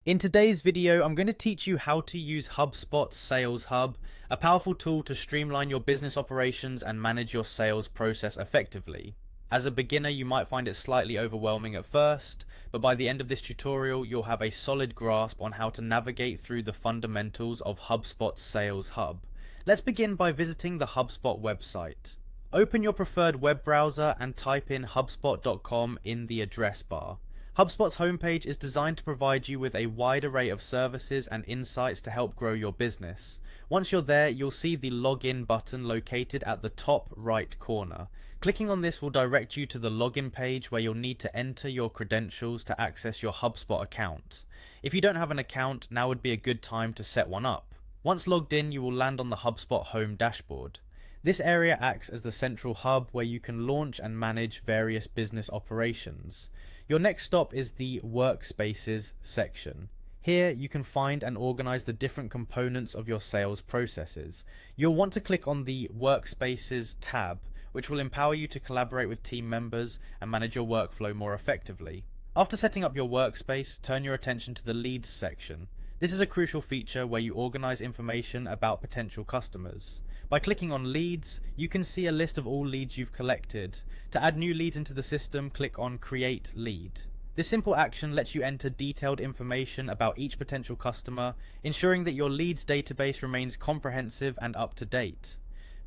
In today's video, I'm going to teach you how to use HubSpot's Sales Hub, a powerful tool to streamline your business operations and manage your sales process effectively. As a beginner, you might find it slightly overwhelming at first, but by the end of this tutorial, you'll have a solid grasp on how to navigate through the fundamentals of HubSpot's Sales Hub. Let's begin by visiting the HubSpot website. Open your preferred web browser and type in hubspot.com in the address bar. HubSpot's homepage is designed to provide you with a wide array of services and insights to help grow your business. Once you're there, you'll see the login button located at the top right corner. Clicking on this will direct you to the login page where you'll need to enter your credentials to access your HubSpot account. If you don't have an account, now would be a good time to set one up. Once logged in, you will land on the HubSpot home dashboard. This area acts as the central hub where you can launch and manage various business operations. Your next stop is the Workspaces section. Here you can find and organize the different components of your sales processes. You'll want to click on the Workspaces tab, which will empower you to collaborate with team members and manage your workflow more effectively. After setting up your workspace, turn your attention to the Leads section. This is a crucial feature where you organize information about potential customers. By clicking on Leads, you can see a list of all leads you've collected. To add new leads into the system, click on Create Lead. This simple action lets you enter detailed information about each potential customer, ensuring that your leads database remains comprehensive and up to date.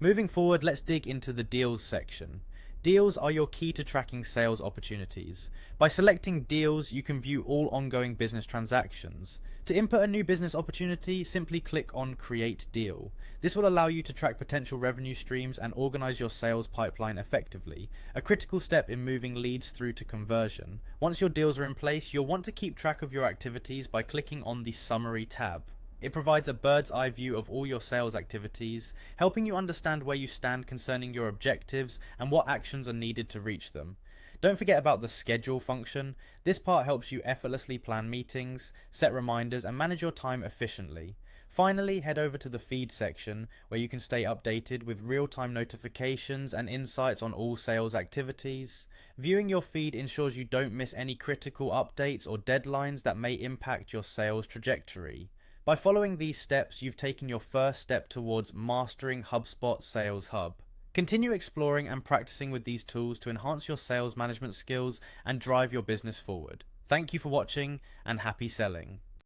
Moving forward, let's dig into the Deals section. Deals are your key to tracking sales opportunities. By selecting Deals, you can view all ongoing business transactions. To input a new business opportunity, simply click on Create Deal. This will allow you to track potential revenue streams and organize your sales pipeline effectively, a critical step in moving leads through to conversion. Once your deals are in place, you'll want to keep track of your activities by clicking on the Summary tab. It provides a bird's eye view of all your sales activities, helping you understand where you stand concerning your objectives and what actions are needed to reach them. Don't forget about the schedule function. This part helps you effortlessly plan meetings, set reminders, and manage your time efficiently. Finally, head over to the Feed section, where you can stay updated with real-time notifications and insights on all sales activities. Viewing your feed ensures you don't miss any critical updates or deadlines that may impact your sales trajectory. By following these steps, you've taken your first step towards mastering HubSpot Sales Hub. Continue exploring and practicing with these tools to enhance your sales management skills and drive your business forward. Thank you for watching and happy selling.